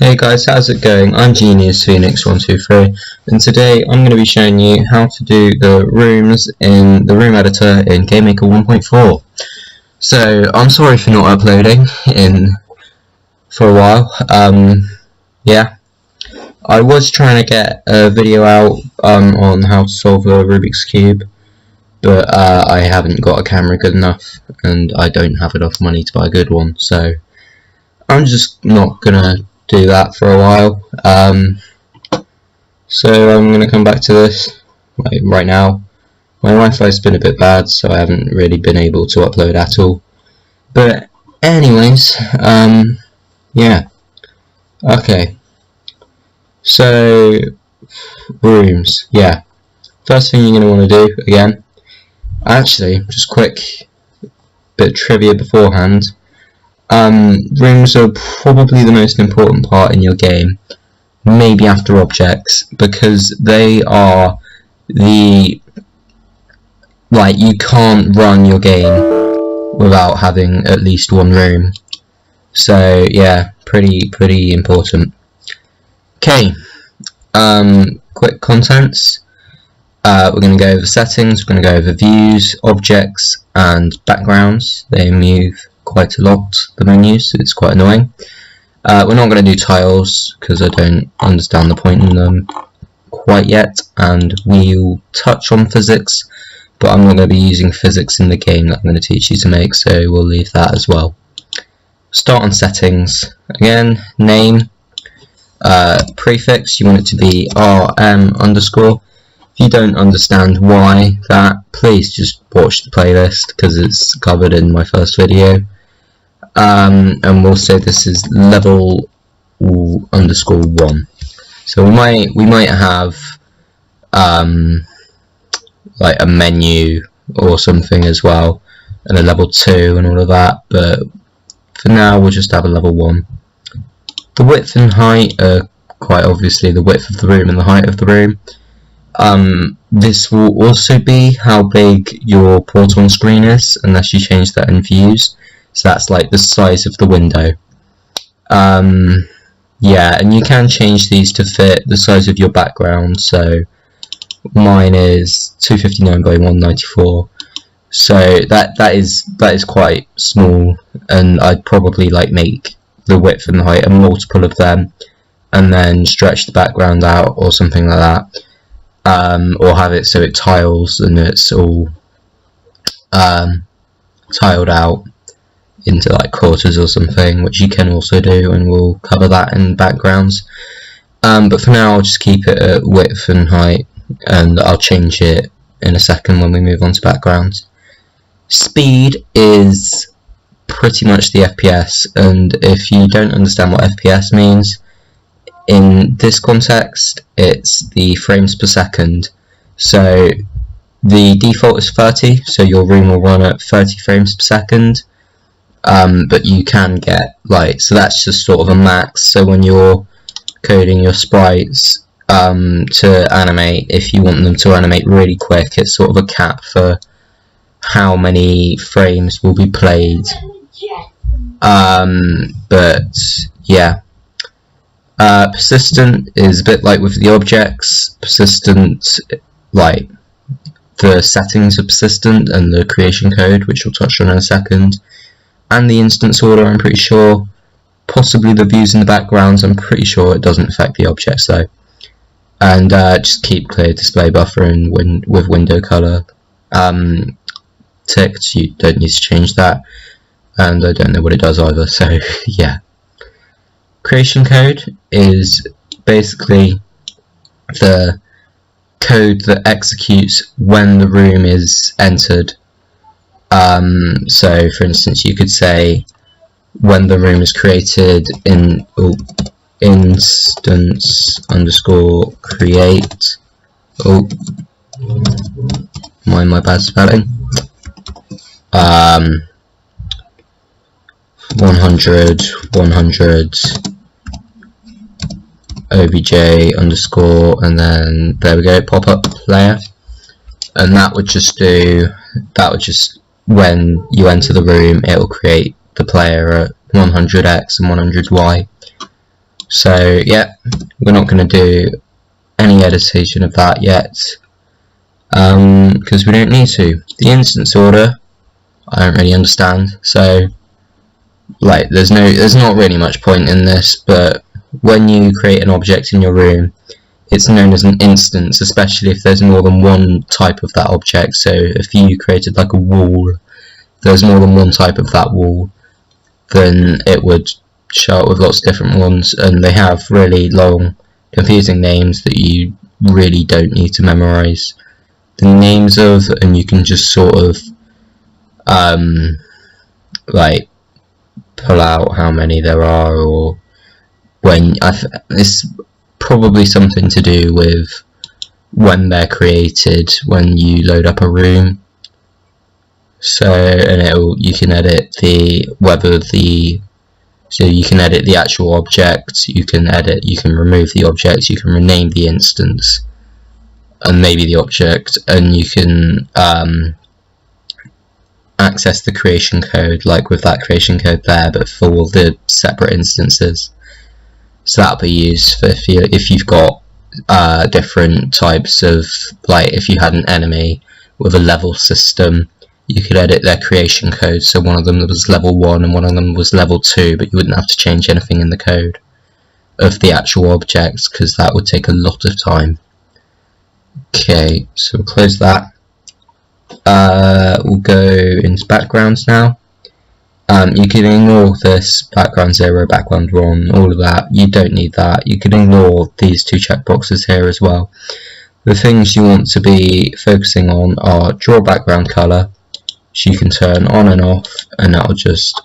Hey guys, how's it going? I'm GeniusPhoenix1.4 and today I'm going to be showing you how to do the rooms in the room editor in GameMaker1.4. So, I'm sorry for not uploading for a while. Yeah, I was trying to get a video out on how to solve a Rubik's Cube, but I haven't got a camera good enough and I don't have enough money to buy a good one, so I'm just not gonna do that for a while. So I'm gonna come back to this right now. My Wi-Fi's been a bit bad, so I haven't really been able to upload at all. But anyways, yeah. Okay. So rooms, yeah. First thing you're gonna want to do again. Actually, just quick bit of trivia beforehand. Rooms are probably the most important part in your game, maybe after objects, because they are you can't run your game without having at least one room. So yeah, pretty important. Okay, quick contents. We're going to go over settings, we're going to go over views, objects and backgrounds. They move quite a lot, the menus, so it's quite annoying. We're not going to do tiles because I don't understand the point in them quite yet, and we'll touch on physics, but I'm not going to be using physics in the game that I'm going to teach you to make, so we'll leave that as well. Start on settings. Again, name, prefix, you want it to be RM_. If you don't understand why that, please just watch the playlist because it's covered in my first video. And we'll say this is level _1. So we might have like a menu or something as well, and a level 2 and all of that. But for now, we'll just have a level 1. The width and height are quite obviously the width of the room and the height of the room. This will also be how big your port on screen is, unless you change that in views. So that's like the size of the window. Yeah, and you can change these to fit the size of your background. So mine is 259 by 194. So that is quite small, and I'd probably make the width and the height a multiple of them, and then stretch the background out or something like that. Or have it so it tiles and it's all tiled out into quarters or something, which you can also do, and we'll cover that in backgrounds. But for now, I'll just keep it at width and height, and I'll change it in a second when we move on to backgrounds. Speed is pretty much the FPS, and if you don't understand what FPS means, in this context, it's the frames per second. So the default is 30, so your room will run at 30 frames per second. But you can get so that's just sort of a max. So when you're coding your sprites to animate, if you want them to animate really quick, it's sort of a cap for how many frames will be played. But yeah. Persistent is a bit like with the objects. Persistent, the settings are persistent, and the creation code, which we'll touch on in a second, and the instance order, I'm pretty sure. Possibly the views in the backgrounds, I'm pretty sure it doesn't affect the objects though. And just keep clear display buffer and with window color ticked. You don't need to change that, and I don't know what it does either, so yeah. Creation code is basically the code that executes when the room is entered. So for instance, you could say when the room is created in instance_create. My bad spelling. 100 obj underscore, and then there we go, pop up player, and that would just when you enter the room, it will create the player at 100x and 100y. So yeah, we're not going to do any editation of that yet, because we don't need to. The instance order, I don't really understand, so like there's not really much point in this, but when you create an object in your room, it's known as an instance, especially if there's more than one type of that object. So if you created like a wall, there's more than one type of that wall, then it would show up with lots of different ones, and they have really long, confusing names that you really don't need to memorize the names of, and you can just sort of like pull out how many there are, or when it's probably something to do with when they're created, when you load up a room. So, and you can edit so you can edit the actual object, you can remove the object, you can rename the instance and maybe the object, and you can access the creation code, like with that creation code there, but for all the separate instances. So that'll be used for if you've got different types of, like if you had an enemy with a level system, you could edit their creation code, so one of them was level 1 and one of them was level 2, but you wouldn't have to change anything in the code of the actual objects, because that would take a lot of time. Okay, so we'll close that. We'll go into backgrounds now. You can ignore this background 0, background 1, all of that. You don't need that. You can ignore these two checkboxes here as well. The things you want to be focusing on are draw background color, which you can turn on and off, and that will just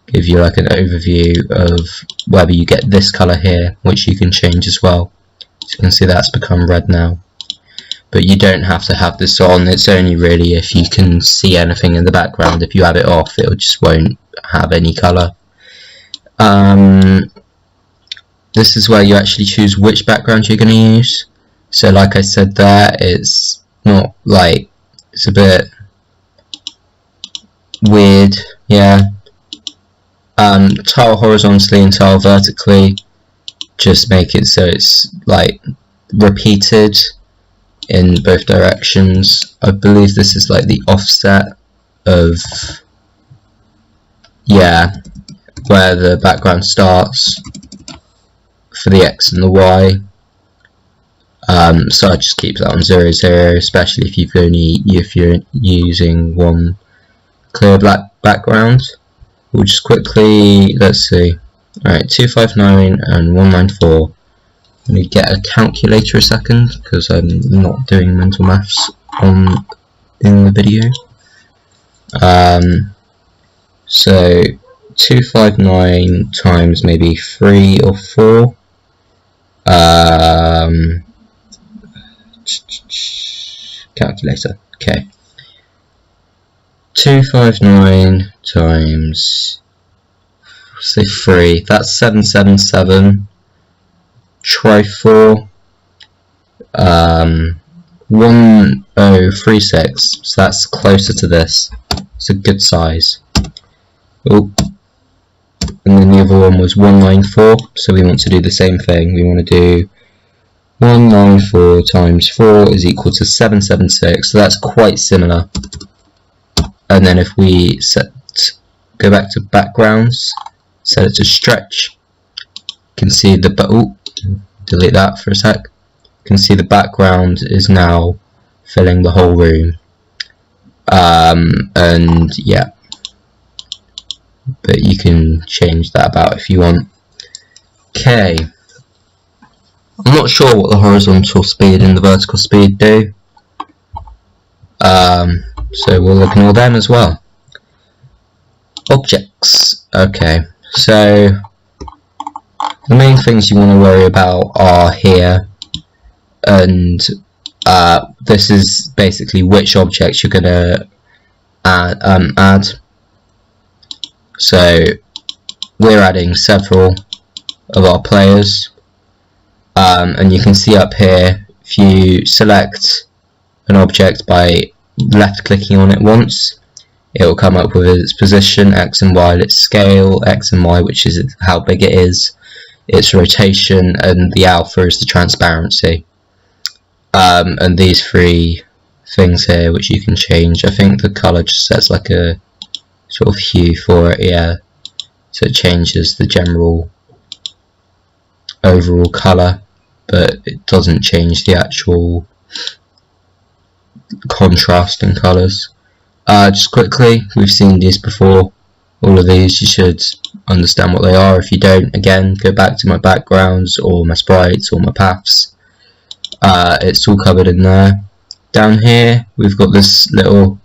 give you like an overview of whether you get this color here, which you can change as well. So you can see that's become red now. But you don't have to have this on, it's only really if you can see anything in the background. If you have it off, it just won't have any colour. This is where you actually choose which background you're going to use. So like I said there, it's not like, it's a bit weird, yeah. Tile horizontally and tile vertically, just make it so it's like repeated in both directions. I believe this is like the offset of, yeah, where the background starts for the X and the Y. So I just keep that on 0, 0, especially if you're using one clear black background. We'll just quickly, let's see, alright, 259 and 194. Let me get a calculator a second, because I'm not doing mental maths in the video. So 259 times maybe 3 or 4. Calculator. Okay. 259 times, say 3. That's 777. Try 4, 1036, so that's closer to this. It's a good size. Oh, and then the other one was 194, so we want to do the same thing. We want to do 194 times 4 is equal to 776, so that's quite similar. And then if we go back to backgrounds, set it to stretch, you can see the delete that for a sec. You can see the background is now filling the whole room. And yeah, but you can change that about if you want. Okay, I'm not sure what the horizontal speed and the vertical speed do, so we'll ignore them as well. Objects. Okay, so the main things you want to worry about are here, and this is basically which objects you're going to add. So we're adding several of our players, and you can see up here, if you select an object by left clicking on it once, it will come up with its position, X and Y, its scale, X and Y, which is how big it is, its rotation, and the alpha is the transparency. And these three things here which you can change. I think the colour just sets like a sort of hue for it, yeah, so it changes the general overall colour, but it doesn't change the actual contrast in colours. Just quickly, we've seen these before, all of these, you should understand what they are. If you don't, again, go back to my backgrounds or my sprites or my paths. It's all covered in there. Down here we've got this little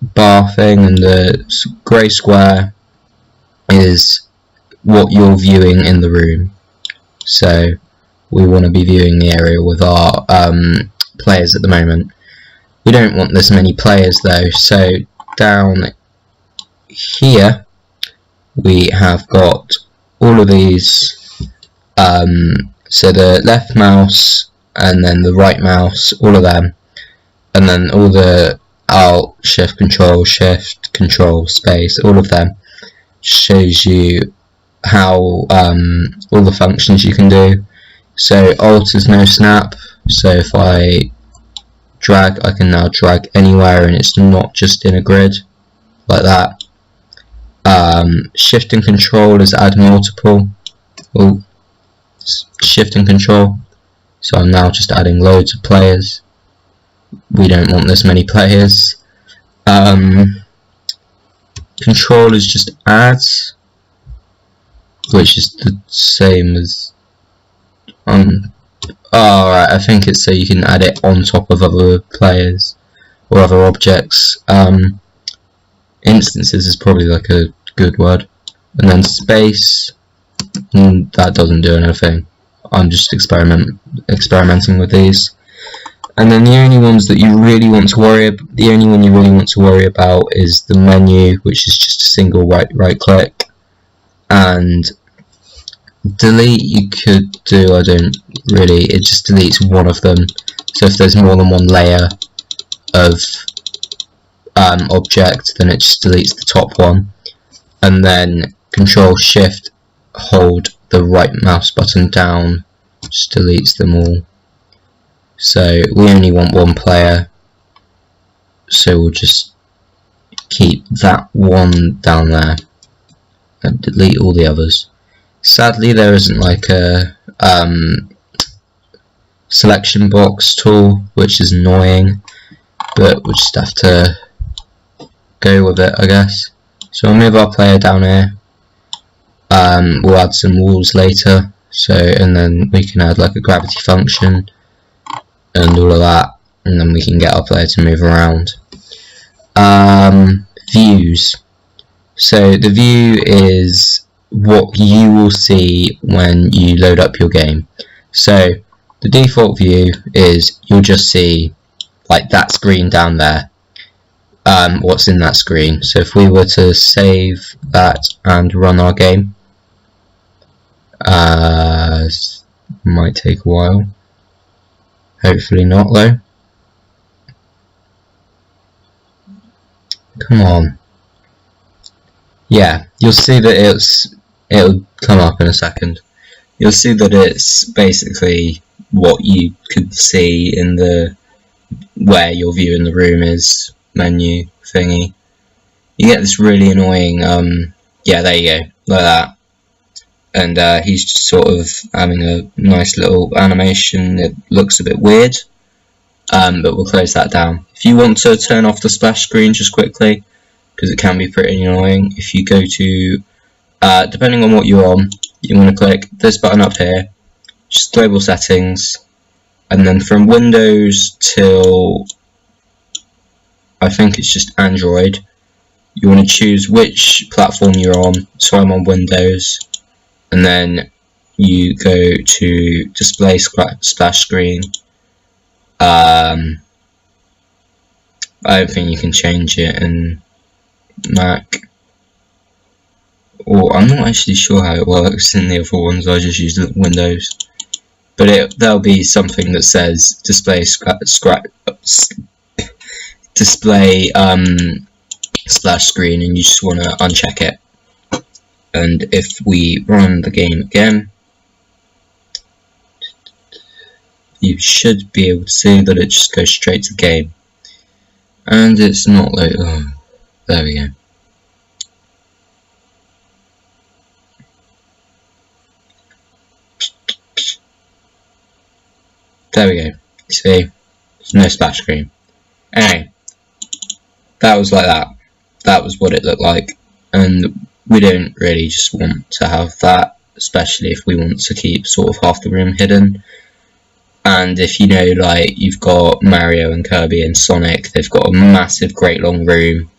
bar thing, and the grey square is what you're viewing in the room. So we want to be viewing the area with our players at the moment. We don't want this many players though, so down here we have got all of these, so the left mouse and then the right mouse, all of them, and then all the Alt, Shift, Control, Space, all of them shows you how all the functions you can do. So Alt is no snap, so if I drag, I can now drag anywhere and it's not just in a grid like that. Shift and Control is add multiple. Oh, Shift and Control, so I'm now just adding loads of players. We don't want this many players. Control is just add, which is the same as alright, I think it's so you can add it on top of other players or other objects. Instances is probably like a good word. And then space, that doesn't do anything. I'm just experimenting with these. And then the only ones that you really want to worry about, the only one you really want to worry about is the menu, which is just a single right click. And delete you could do, I don't really, it just deletes one of them. So if there's more than one layer of object, then it just deletes the top one. And then Control Shift hold the right mouse button down, just deletes them all. So we only want one player, so we'll just keep that one down there and delete all the others. Sadly there isn't like a selection box tool, which is annoying, but we'll just have to go with it, I guess. So we'll move our player down here. We'll add some walls later, so, and then we can add like a gravity function and all of that, and then we can get our player to move around. Views. So the view is what you will see when you load up your game. So the default view is you'll just see like that screen down there, what's in that screen. So if we were to save that and run our game, might take a while, hopefully not though. Come on. Yeah, you'll see that it'll come up in a second. You'll see that it's basically what you could see in the where your view in the room is menu thingy. You get this really annoying yeah, there you go, like that. And he's just sort of having a nice little animation. It looks a bit weird, but we'll close that down. If you want to turn off the splash screen just quickly, because it can be pretty annoying, if you go to depending on what you're on, you want to click this button up here, just global settings, and then from Windows till I think it's just Android, you want to choose which platform you're on. So I'm on Windows, and then you go to display splash screen. I don't think you can change it in Mac, or I'm not actually sure how it works in the other ones. I just use Windows, but there'll be something that says display display splash screen, and you just want to uncheck it. and if we run the game again, you should be able to see that it just goes straight to the game, and it's not like, oh, there we go. There we go. See, there's no splash screen. Anyway, that was like that. That was what it looked like, and we don't really just want to have that, especially if we want to keep sort of half the room hidden. And if you know, like, you've got Mario and Kirby and Sonic, they've got a massive, great long room.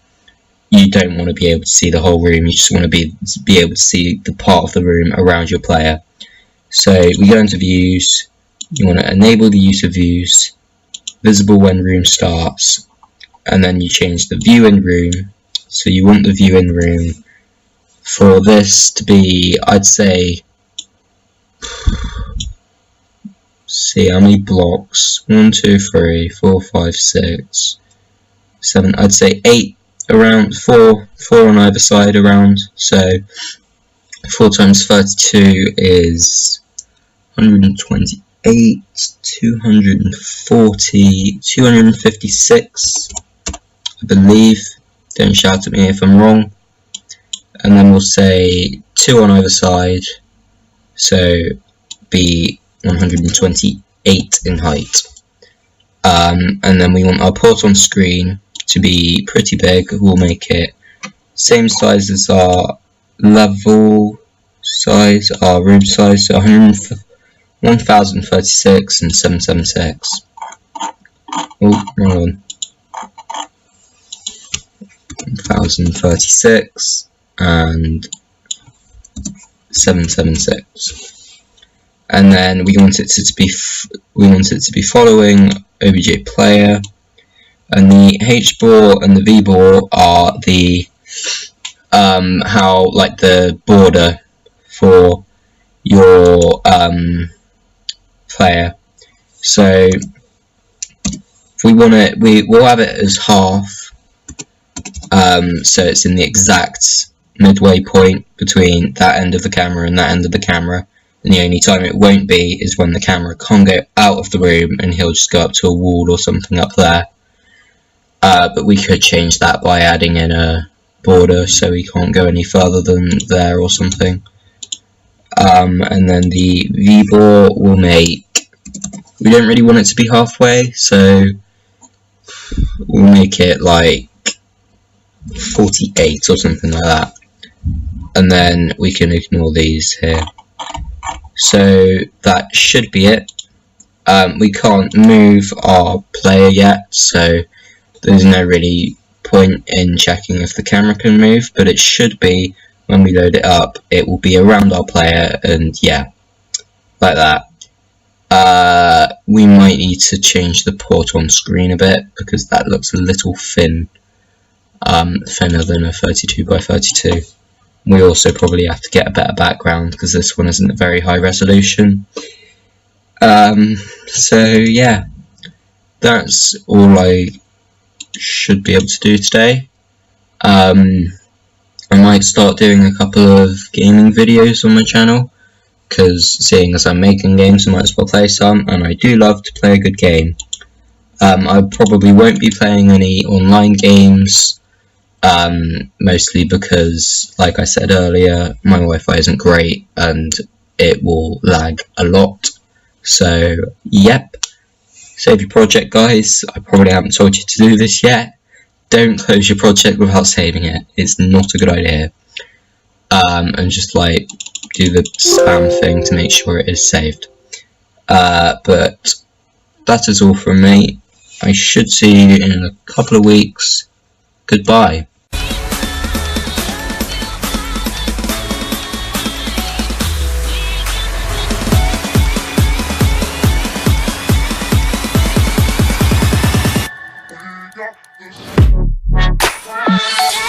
You don't want to be able to see the whole room, you just want to be able to see the part of the room around your player. So we go into views, you want to enable the use of views, visible when room starts, and then you change the view in room. So you want the view in room for this to be, I'd say, see how many blocks, 1, 2, 3, 4, 5, 6, 7, I'd say 8 around, 4 on either side around. So 4 times 32 is 128, 240, 256, I believe. Don't shout at me if I'm wrong. And then we'll say 2 on either side, so be 128 in height. And then we want our port on screen to be pretty big. We'll make it same size as our level size, our room size, so 1036 and 776. Oh, wrong one. 1036 and 776. And then we want it to be following OBJ player, and the HBOR and the VBOR are the how, like, the border for your player. So if we want it, we'll have it as half, so it's in the exact midway point between that end of the camera and that end of the camera. And the only time it won't be is when the camera can't go out of the room and he'll just go up to a wall or something up there. But we could change that by adding in a border so he can't go any further than there or something. And then the VBOR will make, we don't really want it to be halfway, so we'll make it like 48 or something like that. And then we can ignore these here. So that should be it. We can't move our player yet, so there's no really point in checking if the camera can move, but it should be, when we load it up, it will be around our player, and yeah, like that. We might need to change the port on screen a bit, because that looks a little thin, thinner than a 32 by 32. We also probably have to get a better background, because this one isn't a very high resolution. So yeah, that's all I should be able to do today. I might start doing a couple of gaming videos on my channel, because seeing as I'm making games, I might as well play some, and I do love to play a good game. I probably won't be playing any online games, mostly because, like I said earlier, my Wi-Fi isn't great and it will lag a lot. So yep, save your project, guys. I probably haven't told you to do this yet. Don't close your project without saving it. It's not a good idea. And just like do the spam thing to make sure it is saved. But that is all from me. I should see you in a couple of weeks. Goodbye. Yeah.